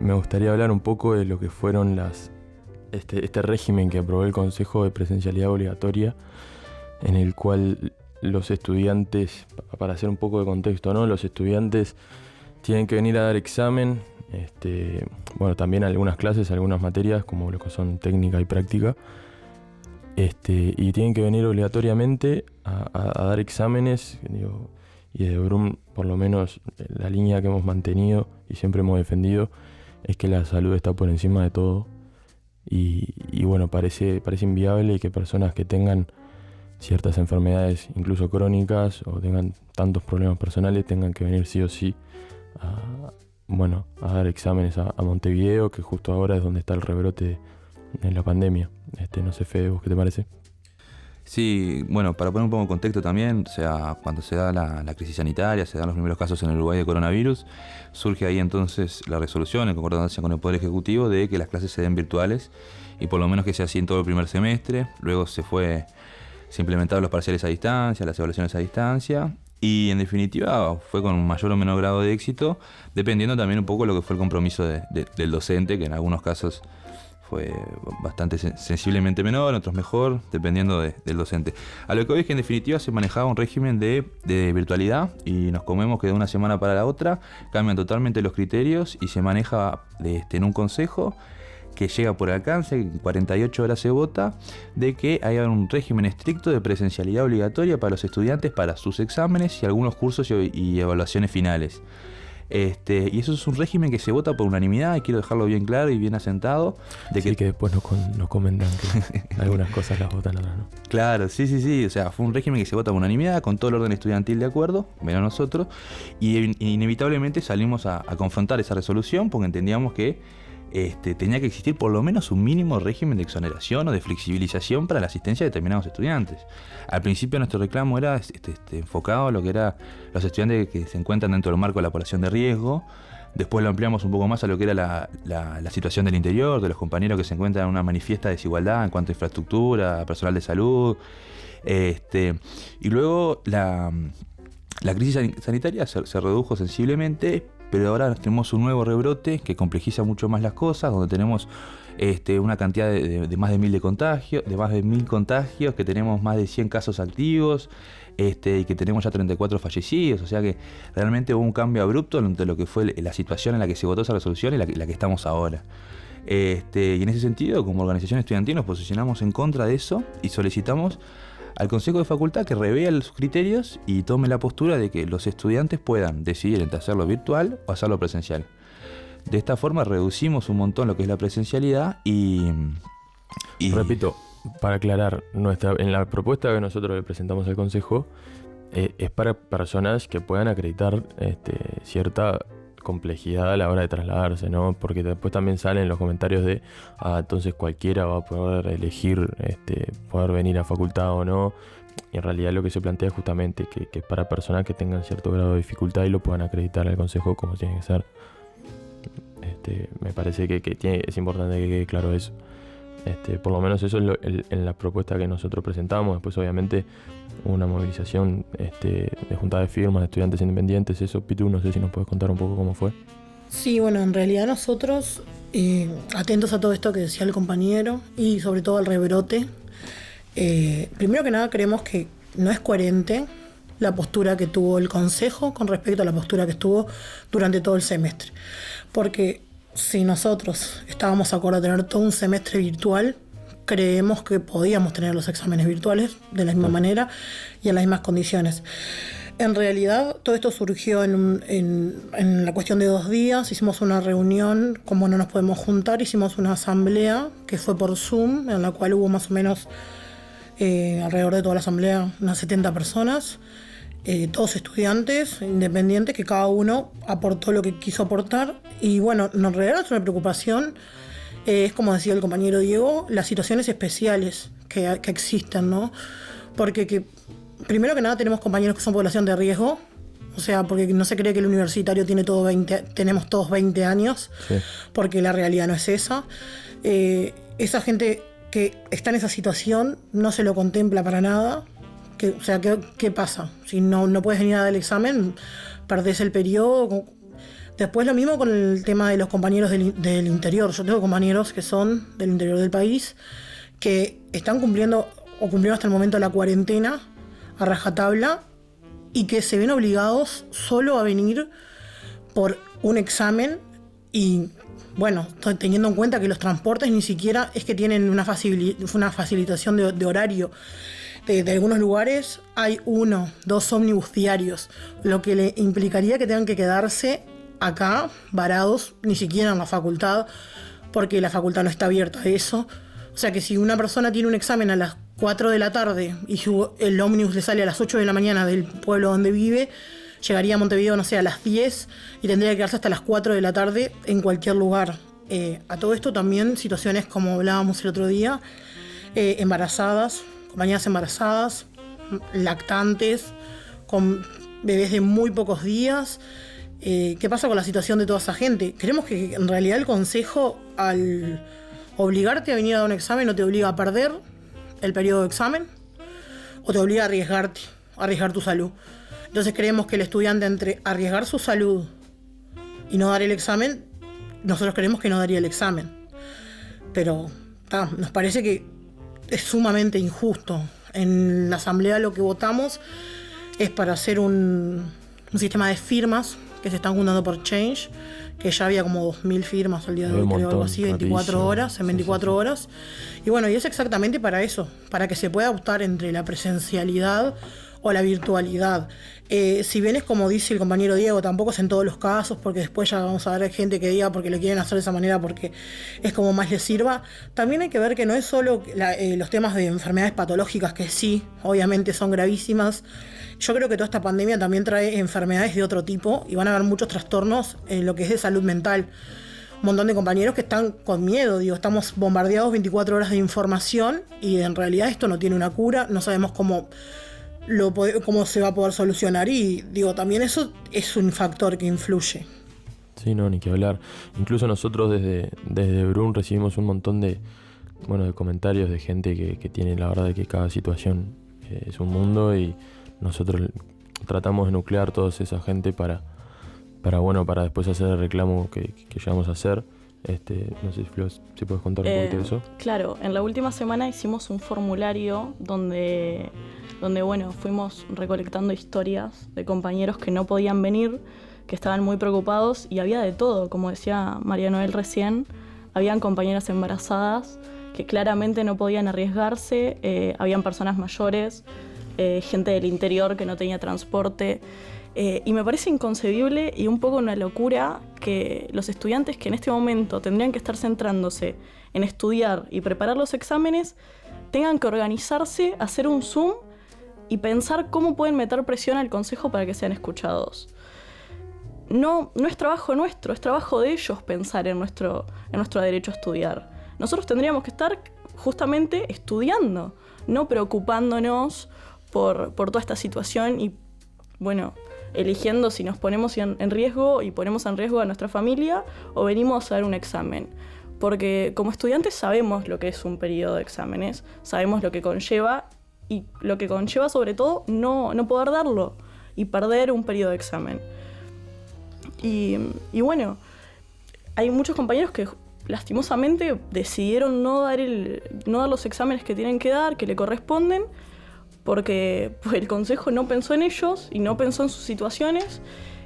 me gustaría hablar un poco de lo que fueron este régimen que aprobó el Consejo de Presencialidad Obligatoria, en el cual los estudiantes, para hacer un poco de contexto, ¿no? Los estudiantes tienen que venir a dar examen, también algunas clases, algunas materias, como lo que son técnica y práctica, y tienen que venir obligatoriamente a dar exámenes, y de Brum, por lo menos la línea que hemos mantenido y siempre hemos defendido, es que la salud está por encima de todo, y bueno, parece inviable que personas que tengan ciertas enfermedades, incluso crónicas, o tengan tantos problemas personales, tengan que venir sí o sí a dar exámenes a Montevideo, que justo ahora es donde está el rebrote en la pandemia. No sé, Fede, ¿vos qué te parece? Sí, bueno, para poner un poco en contexto también, o sea, cuando se da la crisis sanitaria, se dan los primeros casos en el Uruguay de coronavirus, surge ahí entonces la resolución, en concordancia con el Poder Ejecutivo, de que las clases se den virtuales, y por lo menos que sea así en todo el primer semestre. Luego se implementaron los parciales a distancia, las evaluaciones a distancia, y en definitiva fue con un mayor o menor grado de éxito, dependiendo también un poco de lo que fue el compromiso del docente, que en algunos casos fue bastante sensiblemente menor, en otros mejor, dependiendo del docente. A lo que hoy es que en definitiva se manejaba un régimen de virtualidad, y nos comemos que de una semana para la otra cambian totalmente los criterios y se maneja en un consejo que llega por alcance, en 48 horas se vota, de que haya un régimen estricto de presencialidad obligatoria para los estudiantes para sus exámenes y algunos cursos y evaluaciones finales. Y eso es un régimen que se vota por unanimidad, y quiero dejarlo bien claro y bien asentado. Que después nos comentan que algunas cosas las votan, otras no. Claro, sí, o sea, fue un régimen que se vota por unanimidad, con todo el orden estudiantil de acuerdo, menos nosotros, y inevitablemente salimos a confrontar esa resolución, porque entendíamos que tenía que existir por lo menos un mínimo régimen de exoneración o de flexibilización para la asistencia de determinados estudiantes. Al principio nuestro reclamo era enfocado a lo que eran los estudiantes que se encuentran dentro del marco de la población de riesgo. Después lo ampliamos un poco más a lo que era la situación del interior, de los compañeros que se encuentran en una manifiesta desigualdad en cuanto a infraestructura, personal de salud. Y luego la crisis sanitaria se redujo sensiblemente, pero ahora tenemos un nuevo rebrote que complejiza mucho más las cosas, donde tenemos una cantidad de más de 1.000 contagios, que tenemos más de 100 casos activos, y que tenemos ya 34 fallecidos. O sea que realmente hubo un cambio abrupto entre lo que fue la situación en la que se votó esa resolución y la que estamos ahora. Y en ese sentido, como organización estudiantil, nos posicionamos en contra de eso y solicitamos al Consejo de Facultad que revea los criterios y tome la postura de que los estudiantes puedan decidir entre hacerlo virtual o hacerlo presencial. De esta forma reducimos un montón lo que es la presencialidad y... Repito, para aclarar, en la propuesta que nosotros le presentamos al Consejo es para personas que puedan acreditar cierta complejidad a la hora de trasladarse, ¿no? Porque después también salen los comentarios de entonces cualquiera va a poder elegir poder venir a facultad o no, y en realidad lo que se plantea es justamente que es para personas que tengan cierto grado de dificultad y lo puedan acreditar al Consejo como tiene que ser. Me parece que es importante que quede claro eso. Por lo menos eso es en la propuesta que nosotros presentamos. Después obviamente una movilización de junta de firmas de estudiantes independientes. Eso, Pitu, no sé si nos puedes contar un poco cómo fue. Sí, bueno, en realidad nosotros, atentos a todo esto que decía el compañero y sobre todo al rebrote, primero que nada creemos que no es coherente la postura que tuvo el Consejo con respecto a la postura que estuvo durante todo el semestre. Porque si nosotros estábamos de acuerdo a tener todo un semestre virtual, creemos que podíamos tener los exámenes virtuales de la misma manera y en las mismas condiciones. En realidad, todo esto surgió en la cuestión de 2 días. Hicimos una reunión, como no nos podemos juntar, hicimos una asamblea que fue por Zoom, en la cual hubo más o menos alrededor de toda la asamblea unas 70 personas, todos estudiantes independientes, que cada uno aportó lo que quiso aportar. Y bueno, en realidad nuestra preocupación es, como decía el compañero Diego, las situaciones especiales que existen, ¿no? Porque primero que nada tenemos compañeros que son población de riesgo, o sea, porque no se cree que el universitario tenemos todos 20 años, sí. Porque la realidad no es esa. Esa gente que está en esa situación no se lo contempla para nada. O sea, ¿qué pasa? Si no puedes venir a dar el examen, perdés el periodo Después lo mismo con el tema de los compañeros del interior. Yo tengo compañeros que son del interior del país que están cumpliendo o cumplieron hasta el momento la cuarentena a rajatabla y que se ven obligados solo a venir por un examen y, bueno, teniendo en cuenta que los transportes ni siquiera es que tienen una facilitación de horario. De algunos lugares hay 1, 2 ómnibus diarios, lo que le implicaría que tengan que quedarse acá, varados, ni siquiera en la facultad, porque la facultad no está abierta a eso. O sea que si una persona tiene un examen a las 4 de la tarde y el ómnibus le sale a las 8 de la mañana del pueblo donde vive, llegaría a Montevideo, no sé, a las 10 y tendría que quedarse hasta las 4 de la tarde en cualquier lugar. A todo esto también situaciones como hablábamos el otro día, embarazadas, compañeras embarazadas, lactantes, con bebés de muy pocos días. ¿Qué pasa con la situación de toda esa gente? Creemos que en realidad el consejo, al obligarte a venir a dar un examen, no te obliga a perder el periodo de examen o te obliga a arriesgar tu salud. Entonces creemos que el estudiante, entre arriesgar su salud y no dar el examen, nosotros creemos que no daría el examen. Pero nos parece que es sumamente injusto. En la asamblea lo que votamos es para hacer un sistema de firmas que se están juntando por Change, que ya había como 2.000 firmas al día de hoy, creo, algo así, 24 horas, en 24 horas. Y bueno, y es exactamente para eso, para que se pueda optar entre la presencialidad o la virtualidad. Si bien es como dice el compañero Diego, tampoco es en todos los casos, porque después ya vamos a ver gente que diga porque lo quieren hacer de esa manera porque es como más les sirva. También hay que ver que no es solo los temas de enfermedades patológicas, que sí, obviamente son gravísimas. Yo creo que toda esta pandemia también trae enfermedades de otro tipo y van a haber muchos trastornos en lo que es de salud mental. Un montón de compañeros que están con miedo, estamos bombardeados 24 horas de información y en realidad esto no tiene una cura, no sabemos cómo se va a poder solucionar y también eso es un factor que influye. Sí, no, ni que hablar. Incluso nosotros desde Brun recibimos un montón de comentarios de gente que tiene la verdad de que cada situación es un mundo y nosotros tratamos de nuclear toda esa gente para después hacer el reclamo que llegamos a hacer. No sé, Flo, si puedes contar un poquito de eso. Claro, en la última semana hicimos un formulario donde fuimos recolectando historias de compañeros que no podían venir, que estaban muy preocupados y había de todo, como decía María Noel recién, habían compañeras embarazadas que claramente no podían arriesgarse, habían personas mayores, gente del interior que no tenía transporte. Y me parece inconcebible y un poco una locura que los estudiantes que en este momento tendrían que estar centrándose en estudiar y preparar los exámenes tengan que organizarse, hacer un Zoom y pensar cómo pueden meter presión al consejo para que sean escuchados. No es trabajo nuestro, es trabajo de ellos pensar en nuestro derecho a estudiar. Nosotros tendríamos que estar justamente estudiando, no preocupándonos por toda esta situación y, eligiendo si nos ponemos en riesgo y ponemos en riesgo a nuestra familia o venimos a dar un examen. Porque como estudiantes sabemos lo que es un periodo de exámenes, sabemos lo que conlleva y lo que conlleva sobre todo no poder darlo y perder un periodo de examen. Y hay muchos compañeros que lastimosamente decidieron no dar los exámenes que tienen que dar, que le corresponden, porque el consejo no pensó en ellos y no pensó en sus situaciones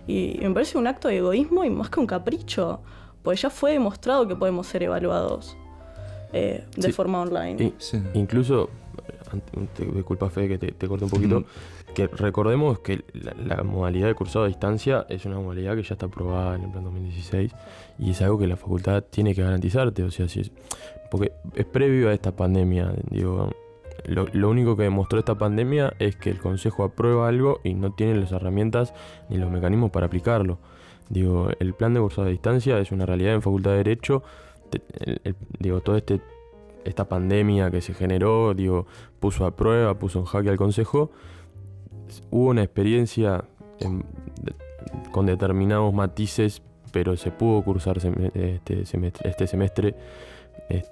y me parece un acto de egoísmo y más que un capricho, pues ya fue demostrado que podemos ser evaluados de forma online. Incluso, disculpa Fede que te corte un poquito, que recordemos que la modalidad de cursado a distancia es una modalidad que ya está aprobada en el plan 2016 y es algo que la facultad tiene que garantizarte, porque es previo a esta pandemia, Lo único que demostró esta pandemia es que el consejo aprueba algo y no tiene las herramientas ni los mecanismos para aplicarlo. El plan de cursado a distancia es una realidad en Facultad de Derecho. Toda esta pandemia que se generó, puso a prueba, puso en jaque al consejo. Hubo una experiencia con determinados matices, pero se pudo cursar este semestre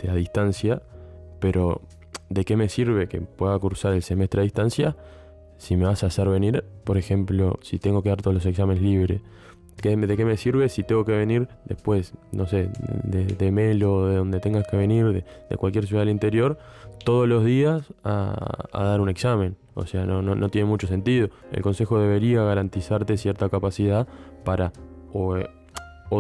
a distancia, pero ¿de qué me sirve que pueda cursar el semestre a distancia si me vas a hacer venir, por ejemplo, si tengo que dar todos los exámenes libres, ¿de qué me sirve si tengo que venir después, no sé, de Melo, de donde tengas que venir, de cualquier ciudad del interior, todos los días a dar un examen? O sea, no tiene mucho sentido. El consejo debería garantizarte cierta capacidad para o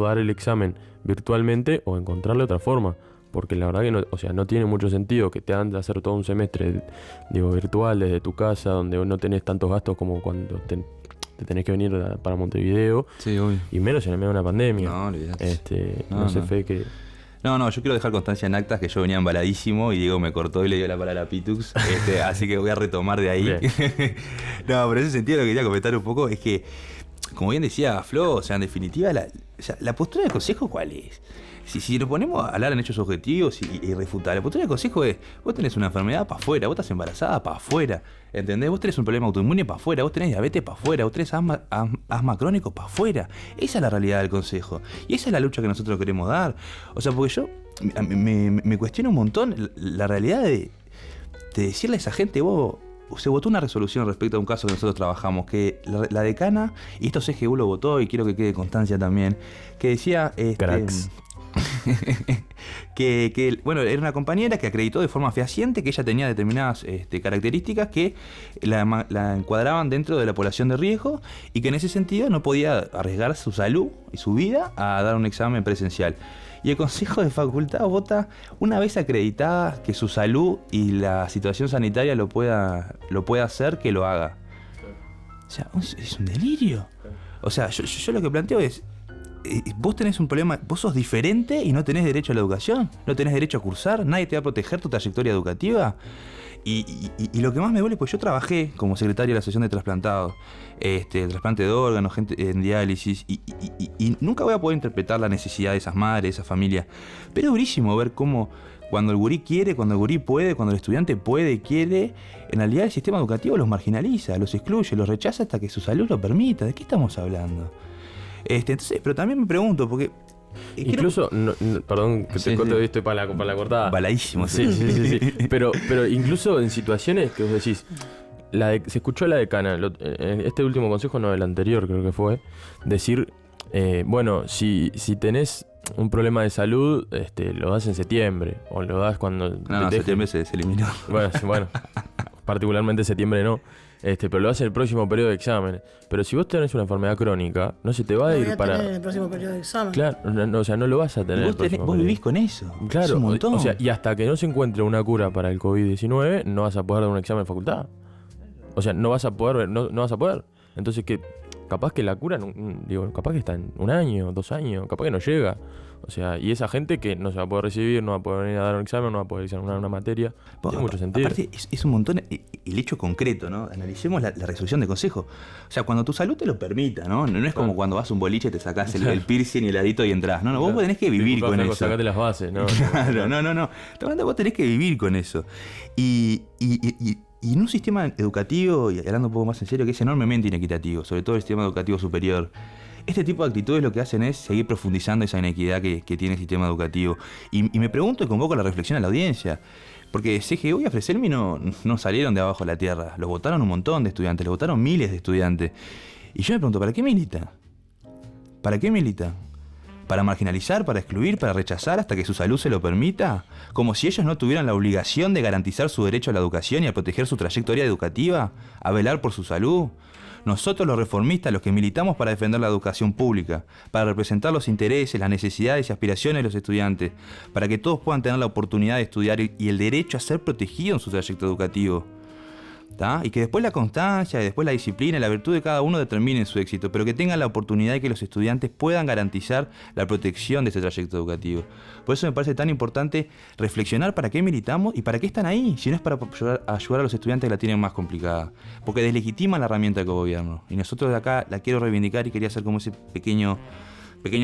dar el examen virtualmente o encontrarle otra forma. Porque la verdad que no tiene mucho sentido que te hagan de hacer todo un semestre, virtual desde tu casa, donde no tenés tantos gastos como cuando te tenés que venir para Montevideo. Sí, obvio. Y menos en el medio de una pandemia. No, olvidate. No sé, Fe, que... No, yo quiero dejar constancia en actas que yo venía embaladísimo y Diego me cortó y le dio la palabra a Pitux, así que voy a retomar de ahí. No, pero en ese sentido lo que quería comentar un poco es que, como bien decía Flo, o sea, en definitiva, la postura del consejo, ¿cuál es? Si nos ponemos a hablar en hechos objetivos y refutar, la postura del consejo es: vos tenés una enfermedad para afuera, vos estás embarazada para afuera, ¿entendés? Vos tenés un problema autoinmune para afuera, vos tenés diabetes para afuera, vos tenés asma crónico para afuera. Esa es la realidad del consejo y esa es la lucha que nosotros queremos dar. O sea, porque yo me cuestiono un montón la realidad de decirle a esa gente: vos... Se votó una resolución respecto a un caso que nosotros trabajamos, que la decana, y esto CGU lo votó y quiero que quede constancia también, que decía... Cracks. Bueno, era una compañera que acreditó de forma fehaciente que ella tenía determinadas características que la encuadraban dentro de la población de riesgo y que en ese sentido no podía arriesgar su salud y su vida a dar un examen presencial. Y el Consejo de Facultad vota, una vez acreditada que su salud y la situación sanitaria lo pueda hacer, que lo haga. O sea, es un delirio. O sea, yo lo que planteo es: vos tenés un problema, vos sos diferente y no tenés derecho a la educación, no tenés derecho a cursar, nadie te va a proteger tu trayectoria educativa. Y lo que más me duele, pues yo trabajé como secretario de la Asociación de Trasplantados, trasplante de órganos, gente en diálisis, y nunca voy a poder interpretar la necesidad de esas madres, de esas familias. Pero es durísimo ver cómo cuando el gurí quiere, cuando el gurí puede, cuando el estudiante puede y quiere, en realidad el sistema educativo los marginaliza, los excluye, los rechaza hasta que su salud lo permita. ¿De qué estamos hablando? Entonces, pero también me pregunto, porque... Incluso, perdón que te corte, estoy para la cortada. Baladísimo, sí. Pero incluso en situaciones que vos decís, se escuchó a la decana, este último consejo, no, el anterior creo que fue, decir, bueno, si tenés un problema de salud, lo das en septiembre, o lo das cuando... No, septiembre se eliminó. Bueno, particularmente septiembre no. Pero lo hace el próximo periodo de exámenes. Pero si vos tenés una enfermedad crónica, no se te va a ir para... tener el próximo periodo de examen. Claro, o sea, no lo vas a tener. Vos vivís con eso. Claro, es un montón. O sea, y hasta que no se encuentre una cura para el COVID-19, no vas a poder dar un examen en facultad. O sea, no vas a poder. Entonces, que capaz que la cura, capaz que está en 1 año, 2 años, capaz que no llega. O sea, y esa gente que no se va a poder recibir, no va a poder venir a dar un examen, no va a poder examinar una materia, tiene mucho sentido. Aparte, es un montón el hecho concreto, ¿no? Analicemos la resolución de consejo. O sea, cuando tu salud te lo permita, ¿no? No es como cuando vas a un boliche y te sacás el piercing y el arito y entras. No, vos tenés que vivir con eso. Sacate las bases, ¿no? Claro, no. Vos tenés que vivir con eso. Y en un sistema educativo, y hablando un poco más en serio, que es enormemente inequitativo, sobre todo el sistema educativo superior, este tipo de actitudes lo que hacen es seguir profundizando esa inequidad que tiene el sistema educativo. Y me pregunto y convoco la reflexión a la audiencia, porque CGU y Afreselmi no salieron de abajo de la tierra, los votaron un montón de estudiantes, los votaron miles de estudiantes. Y yo me pregunto, ¿para qué milita? ¿Para qué milita? ¿Para marginalizar, para excluir, para rechazar hasta que su salud se lo permita? Como si ellos no tuvieran la obligación de garantizar su derecho a la educación y a proteger su trayectoria educativa, a velar por su salud. Nosotros los reformistas, los que militamos para defender la educación pública, para representar los intereses, las necesidades y aspiraciones de los estudiantes, para que todos puedan tener la oportunidad de estudiar y el derecho a ser protegidos en su trayecto educativo. ¿tá? Y que después la constancia, y después la disciplina y la virtud de cada uno determinen su éxito, pero que tengan la oportunidad de que los estudiantes puedan garantizar la protección de este trayecto educativo. Por eso me parece tan importante reflexionar para qué militamos y para qué están ahí, si no es para ayudar a los estudiantes que la tienen más complicada, porque deslegitiman la herramienta de cogobierno. Y nosotros de acá la quiero reivindicar y quería hacer como ese pequeña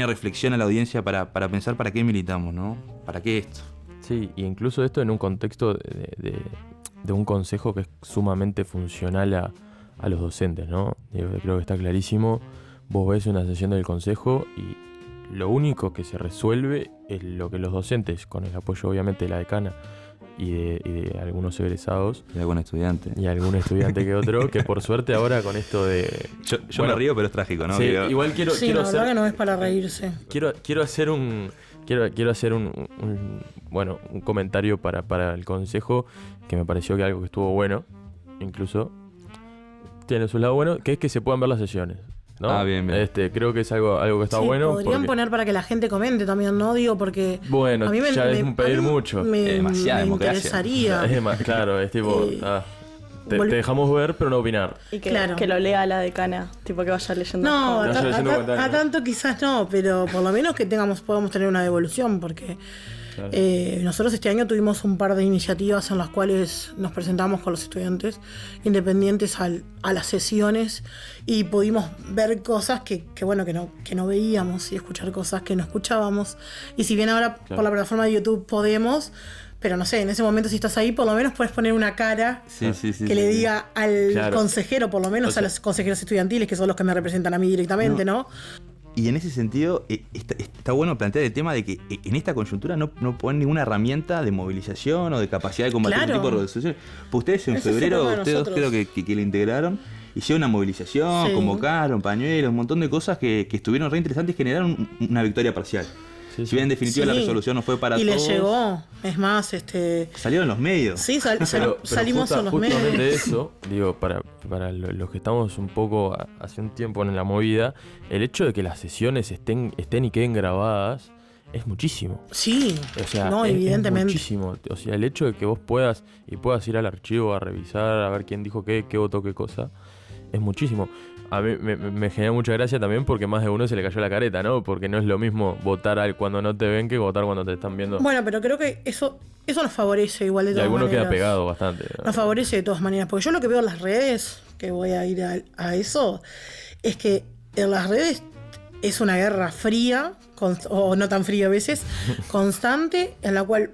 reflexión a la audiencia para pensar para qué militamos, ¿no? ¿Para qué esto? Sí, y incluso esto en un contexto de un consejo que es sumamente funcional a los docentes, ¿no? Creo que está clarísimo. Vos ves una sesión del consejo y lo único que se resuelve es lo que los docentes, con el apoyo obviamente de la decana y de algunos egresados. Y algún estudiante. Y algún estudiante que otro, que por suerte ahora con esto de... Yo me río, pero es trágico, ¿no? Sí, igual quiero la hacer... verdad que no es para reírse. Quiero hacer un comentario para el consejo, que me pareció que algo que estuvo bueno, incluso tiene su lado bueno, que es que se puedan ver las sesiones, ¿no? Ah, bien. Creo que es algo que está bueno. Podrían poner para que la gente comente también, ¿no? Digo, porque bueno, a mí ya es un pedir mucho. Demasiada me democracia. interesaría. Claro, es tipo... Te dejamos ver, pero no opinar. Y que lo lea la decana, tipo que vaya leyendo. No, a a tanto quizás no, pero por lo menos que podamos tener una devolución, porque Claro. Nosotros este año tuvimos un par de iniciativas en las cuales nos presentamos con los estudiantes independientes a las sesiones y pudimos ver cosas que no veíamos y escuchar cosas que no escuchábamos. Y si bien ahora por la plataforma de YouTube podemos, pero no sé, en ese momento si estás ahí por lo menos puedes poner una cara que le diga al consejero, por lo menos a los consejeros estudiantiles, que son los que me representan a mí directamente, ¿no? Y en ese sentido, está bueno plantear el tema de que en esta coyuntura no ponen ninguna herramienta de movilización o de capacidad de combatir este tipo de resoluciones. Pues ustedes en febrero, ustedes creo que lo integraron, hicieron una movilización, convocaron pañuelos, un montón de cosas que estuvieron re interesantes y generaron una victoria parcial. Si bien en definitiva la resolución no fue para todos. Y le llegó, es más, salieron los medios. Sí, salimos en los medios. Justamente eso, digo, para los que estamos un poco hace un tiempo en la movida, el hecho de que las sesiones estén y queden grabadas es muchísimo. Sí, o sea, evidentemente. Es muchísimo. O sea, el hecho de que vos puedas ir al archivo a revisar, a ver quién dijo qué votó qué cosa, es muchísimo. A mí me genera mucha gracia también porque más de uno se le cayó la careta, ¿no? Porque no es lo mismo votar cuando no te ven que votar cuando te están viendo. Bueno, pero creo que eso nos favorece igual de todas maneras. Y alguno queda pegado bastante, ¿no? Nos favorece de todas maneras. Porque yo lo que veo en las redes, que voy a ir a eso, es que en las redes es una guerra fría, o no tan fría a veces, constante, en la cual,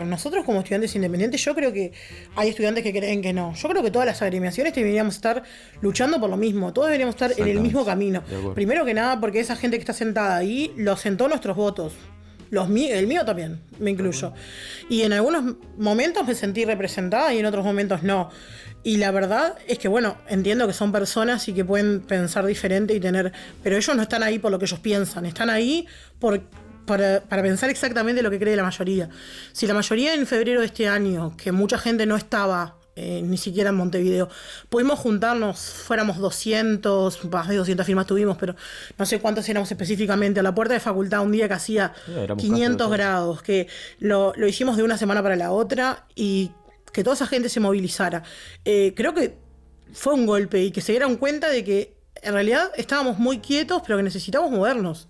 nosotros como estudiantes independientes, yo creo que hay estudiantes que creen que no. Yo creo que todas las agremiaciones deberíamos estar luchando por lo mismo, todos deberíamos estar en el mismo camino. Primero que nada, porque esa gente que está sentada ahí, lo sentó nuestros votos. El mío también, me incluyo. Y en algunos momentos me sentí representada y en otros momentos no. Y la verdad es que, entiendo que son personas y que pueden pensar diferente y pero ellos no están ahí por lo que ellos piensan, están ahí para pensar exactamente lo que cree la mayoría. Si la mayoría en febrero de este año, que mucha gente no estaba ni siquiera en Montevideo, pudimos juntarnos, fuéramos 200, más de 200 firmas tuvimos, pero no sé cuántos éramos específicamente, a la puerta de facultad un día que hacía 500 grados, que lo hicimos de una semana para la otra y que toda esa gente se movilizara. Creo que fue un golpe y que se dieron cuenta de que en realidad estábamos muy quietos, pero que necesitamos movernos.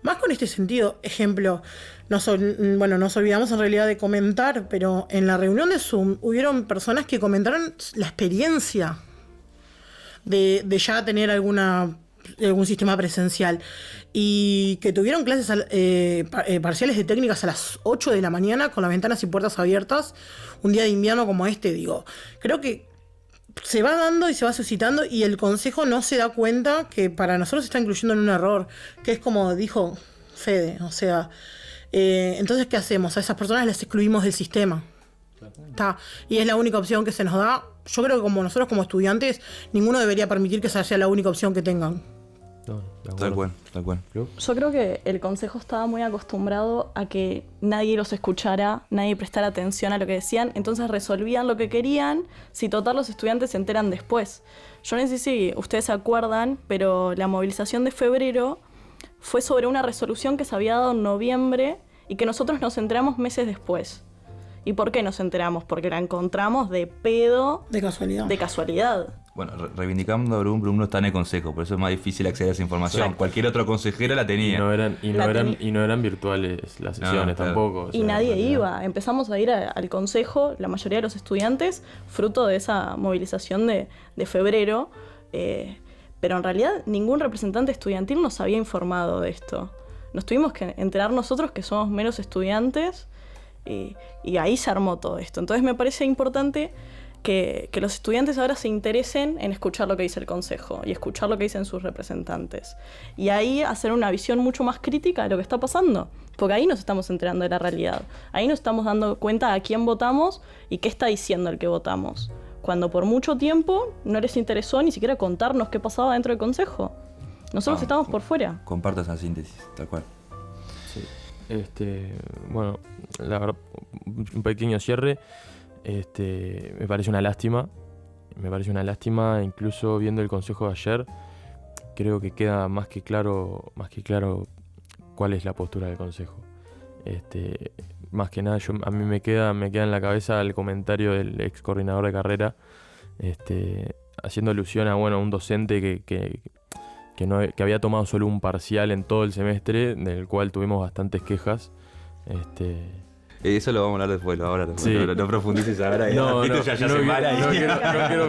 Más con este sentido, ejemplo, nos olvidamos en realidad de comentar, pero en la reunión de Zoom hubieron personas que comentaron la experiencia de ya tener algún sistema presencial y que tuvieron clases parciales de técnicas a las 8 de la mañana con las ventanas y puertas abiertas un día de invierno como creo que se va dando y se va suscitando y el consejo no se da cuenta que para nosotros se está incluyendo en un error, que es como dijo Fede, o sea, entonces ¿qué hacemos? A esas personas las excluimos del sistema. Y es la única opción que se nos da. Yo creo que como nosotros como estudiantes ninguno debería permitir que esa sea la única opción que tengan. Tal cual. Yo creo que el consejo estaba muy acostumbrado a que nadie los escuchara, nadie prestara atención a lo que decían, entonces resolvían lo que querían, si total los estudiantes se enteran después. Yo no sé si ustedes se acuerdan, pero la movilización de febrero fue sobre una resolución que se había dado en noviembre y que nosotros nos enteramos meses después. ¿Y por qué nos enteramos? Porque la encontramos de pedo. De casualidad. Bueno, reivindicando a Bruno no está en el consejo, por eso es más difícil acceder a esa información. Exacto. Cualquier otro consejero la tenía. Y no eran virtuales las sesiones tampoco. O sea, y nadie iba. Empezamos a ir al consejo, la mayoría de los estudiantes, fruto de esa movilización de febrero. Pero en realidad ningún representante estudiantil nos había informado de esto. Nos tuvimos que enterar nosotros que somos menos estudiantes y ahí se armó todo esto. Entonces me parece importante que los estudiantes ahora se interesen en escuchar lo que dice el consejo y escuchar lo que dicen sus representantes. Y ahí hacer una visión mucho más crítica de lo que está pasando. Porque ahí nos estamos enterando de la realidad. Ahí nos estamos dando cuenta a quién votamos y qué está diciendo el que votamos. Cuando por mucho tiempo no les interesó ni siquiera contarnos qué pasaba dentro del consejo. Nosotros estamos por fuera. Comparto esa síntesis, tal cual. Sí. Bueno, la verdad, un pequeño cierre. Me parece una lástima. Incluso viendo el consejo de ayer, creo que queda más que claro cuál es la postura del consejo. Más que nada, a mí me queda en la cabeza el comentario del ex coordinador de carrera, haciendo alusión a un docente que había tomado solo un parcial en todo el semestre, del cual tuvimos bastantes quejas. Eso lo vamos a hablar después, Sí. no profundices ahora. No quiero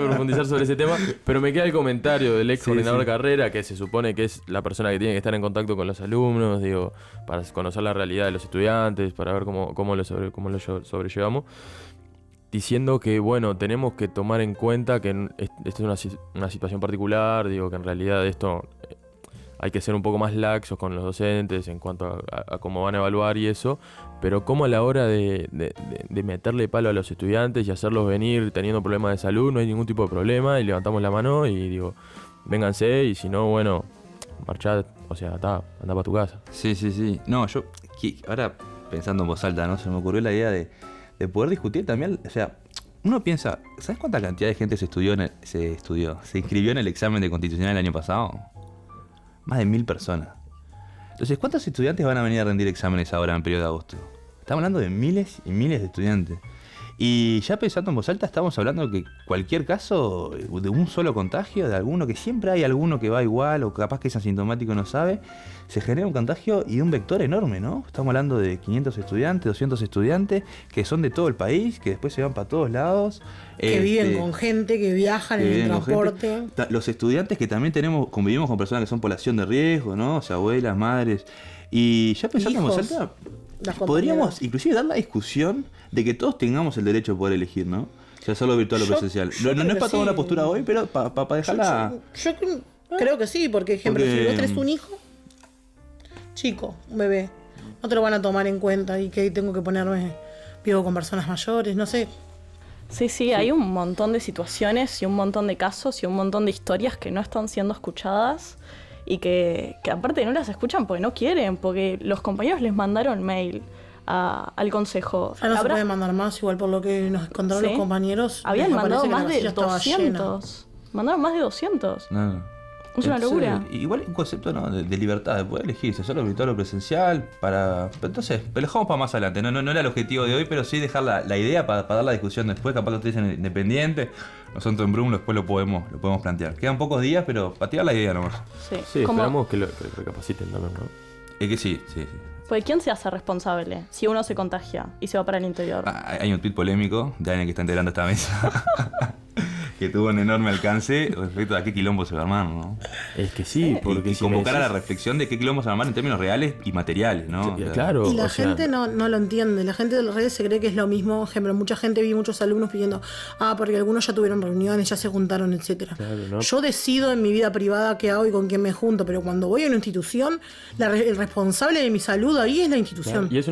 profundizar sobre ese tema, pero me queda el comentario del ex coordinador de carrera, que se supone que es la persona que tiene que estar en contacto con los alumnos, para conocer la realidad de los estudiantes, para ver cómo lo sobrellevamos, diciendo que, tenemos que tomar en cuenta que esta es una situación particular, que en realidad esto hay que ser un poco más laxos con los docentes en cuanto a cómo van a evaluar y eso, pero como a la hora de meterle palo a los estudiantes y hacerlos venir teniendo problemas de salud, no hay ningún tipo de problema, y levantamos la mano y vénganse, y si no, marchad, anda para tu casa. Sí. No, ahora pensando en voz alta, ¿no? Se me ocurrió la idea de poder discutir también, uno piensa, ¿sabes cuánta cantidad de gente se inscribió en el examen de constitucional el año pasado? Más de 1000 personas. Entonces, ¿cuántos estudiantes van a venir a rendir exámenes ahora en el periodo de agosto? Estamos hablando de miles y miles de estudiantes. Y ya pensando en voz alta, estamos hablando de que cualquier caso de un solo contagio, de alguno, que siempre hay alguno que va igual o capaz que es asintomático y no sabe, se genera un contagio y un vector enorme, ¿no? Estamos hablando de 500 estudiantes, 200 estudiantes, que son de todo el país, que después se van para todos lados. Que viven con gente, que viajan en el transporte. Los estudiantes que también convivimos con personas que son población de riesgo, ¿no? Abuelas, madres. Y ya pensando en voz alta, podríamos inclusive dar la discusión de que todos tengamos el derecho de poder elegir, ¿no? Hacerlo virtual o presencial. No es para tomar una postura hoy, pero para dejarla... Yo creo que sí, porque, ejemplo, si vos tenés un hijo chico, un bebé, no te lo van a tomar en cuenta y que tengo que ponerme vivo con personas mayores, no sé. Sí, hay un montón de situaciones y un montón de casos y un montón de historias que no están siendo escuchadas y que aparte no las escuchan porque no quieren, porque los compañeros les mandaron mail al consejo. No se puede mandar más, igual por lo que nos contaron los compañeros. Habían mandado más de 200. Mandaron más de 200. No. Es una locura. Igual un concepto, ¿no? de libertad, de poder elegir, si hacerlo virtual o presencial, pero entonces, lo dejamos para más adelante. No era el objetivo de hoy, pero sí dejar la idea para dar la discusión después, capaz lo ustedes dicen independiente. Nosotros en Brum después lo podemos plantear. Quedan pocos días, pero para tirar la idea nomás. Sí, esperamos que lo recapaciten también, ¿no? Es que sí. Pues ¿quién se hace responsable si uno se contagia y se va para el interior? Hay un tuit polémico de alguien que está integrando esta mesa que tuvo un enorme alcance respecto a qué quilombo se va a armar, ¿no? Es que sí, porque y convocar a la reflexión de qué quilombo se va a armar en términos reales y materiales, ¿no? Claro. Y la gente no lo entiende. La gente de las redes se cree que es lo mismo. Por ejemplo, mucha gente, vi muchos alumnos pidiendo, porque algunos ya tuvieron reuniones, ya se juntaron, etcétera. Claro, ¿no? Yo decido en mi vida privada qué hago y con quién me junto, pero cuando voy a una institución, el responsable de mi salud ahí es la institución. Claro. Y es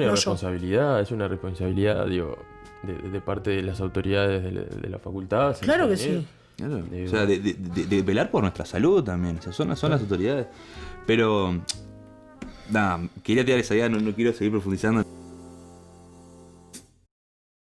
una responsabilidad, digo, de parte de las autoridades de la facultad. Claro que sí. Claro. O sea, de velar por nuestra salud también. O sea, son las autoridades. Pero, quería tirar esa idea, no quiero seguir profundizando.